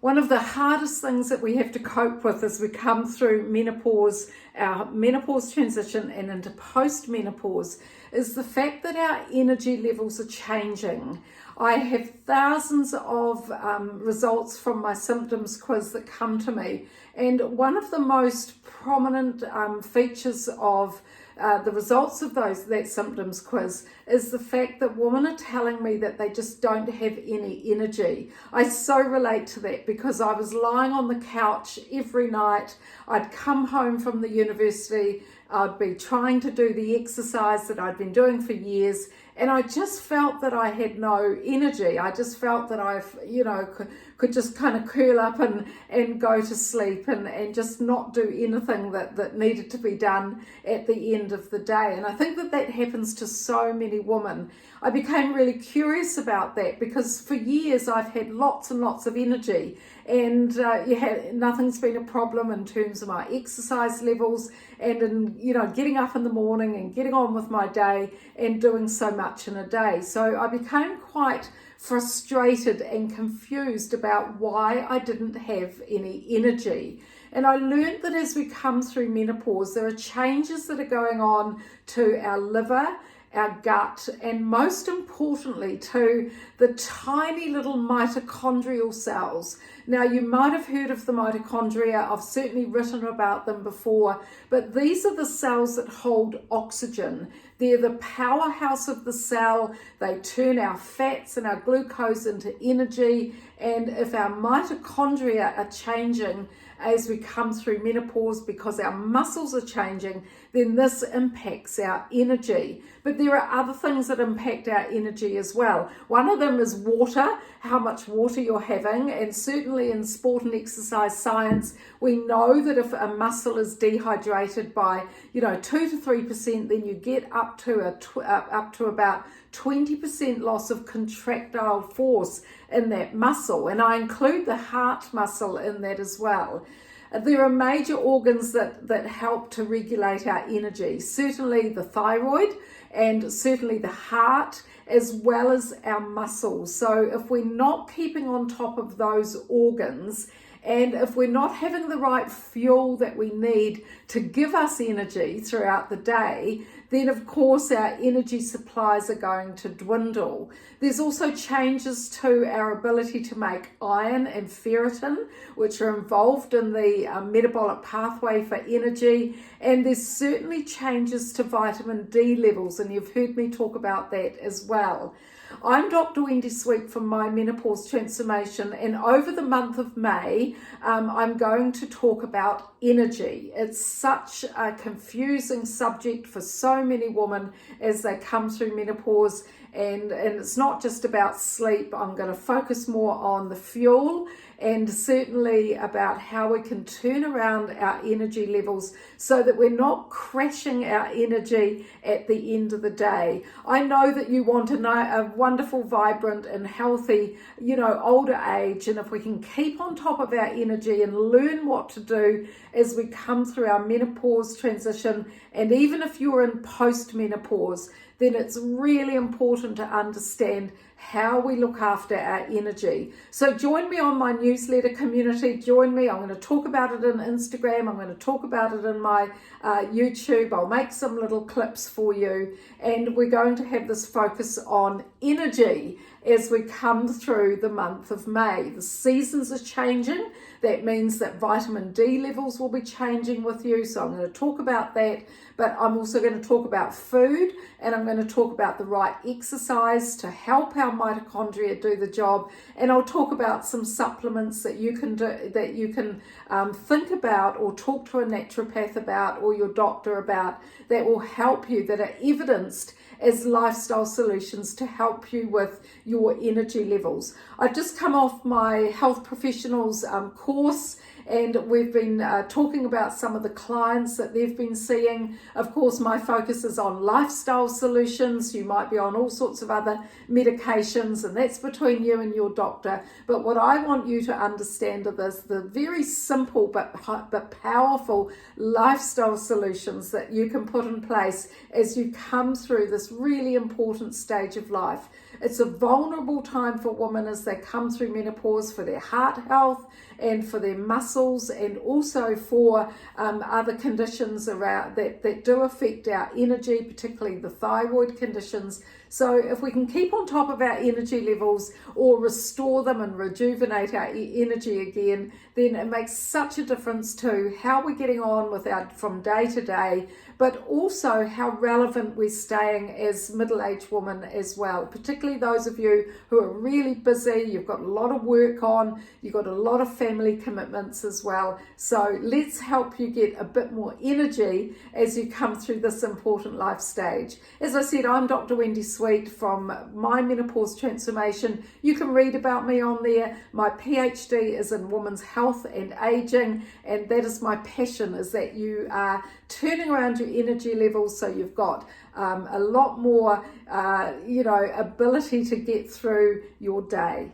One of the hardest things that we have to cope with as we come through menopause, our menopause transition and into post-menopause, is the fact that our energy levels are changing. I have thousands of results from my symptoms quiz that come to me, and one of the most prominent features of the results of that symptoms quiz is the fact that women are telling me that they just don't have any energy. I so relate to that because I was lying on the couch every night. I'd come home from the university, I'd be trying to do the exercise that I'd been doing for years, and I just felt that I had no energy. I just felt that I, could just kind of curl up and go to sleep and just not do anything that needed to be done at the end of the day. And I think that happens to so many women. I became really curious about that because for years I've had lots and lots of energy, and nothing's been a problem in terms of my exercise levels and in getting up in the morning and getting on with my day and doing so much in a day. So I became quite frustrated and confused about why I didn't have any energy. And I learned that as we come through menopause, there are changes that are going on to our liver, our gut, and most importantly to the tiny little mitochondrial cells. Now, you might have heard of the mitochondria. I've certainly written about them before, but these are the cells that hold oxygen. They're the powerhouse of the cell. They turn our fats and our glucose into energy, and if our mitochondria are changing as we come through menopause because our muscles are changing, then this impacts our energy. But there are other things that impact our energy as well. One of them is water, how much water you're having, and certainly in sport and exercise science, we know that if a muscle is dehydrated by 2 to 3%, then you get up to about 20% loss of contractile force in that muscle, and I include the heart muscle in that as well. There are major organs that help to regulate our energy, certainly the thyroid and certainly the heart, as well as our muscles. So if we're not keeping on top of those organs, and if we're not having the right fuel that we need to give us energy throughout the day, then of course our energy supplies are going to dwindle. There's also changes to our ability to make iron and ferritin, which are involved in the metabolic pathway for energy. And there's certainly changes to vitamin D levels, and you've heard me talk about that as well. I'm Dr. Wendy Sweet from My Menopause Transformation, and over the month of May, I'm going to talk about energy. It's such a confusing subject for so many women as they come through menopause, and it's not just about sleep. I'm going to focus more on the fuel and certainly about how we can turn around our energy levels so that we're not crashing our energy at the end of the day. I know that you want a wonderful, vibrant and healthy, older age, and if we can keep on top of our energy and learn what to do as we come through our menopause transition, and even if you're in post-menopause, then it's really important to understand how we look after our energy. So join me on my newsletter community. Join me. I'm going to talk about it in Instagram. I'm going to talk about it in my YouTube. I'll make some little clips for you. And we're going to have this focus on energy as we come through the month of May. The seasons are changing. That means that vitamin D levels will be changing with you. So I'm going to talk about that, but I'm also going to talk about food, and I'm going to talk about the right exercise to help our mitochondria do the job. And I'll talk about some supplements that you can do, that you can think about or talk to a naturopath about or your doctor about, that will help you, that are evidenced as lifestyle solutions to help you with your energy levels. I've just come off my health professionals course, and we've been talking about some of the clients that they've been seeing. Of course, my focus is on lifestyle solutions. You might be on all sorts of other medications, and that's between you and your doctor. But what I want you to understand are the very simple but powerful lifestyle solutions that you can put in place as you come through this really important stage of life. It's a vulnerable time for women as they come through menopause, for their heart health and for their muscles, and also for other conditions around that do affect our energy, particularly the thyroid conditions. So if we can keep on top of our energy levels or restore them and rejuvenate our energy again, then it makes such a difference to how we're getting on with from day to day, but also how relevant we're staying as middle-aged women as well, particularly those of you who are really busy, you've got a lot of work on, you've got a lot of family commitments as well. So let's help you get a bit more energy as you come through this important life stage. As I said, I'm Dr. Wendy Sweet from My Menopause Transformation. You can read about me on there. My PhD is in women's health and aging, and that is my passion, is that you are turning around your energy levels so you've got a lot more ability to get through your day.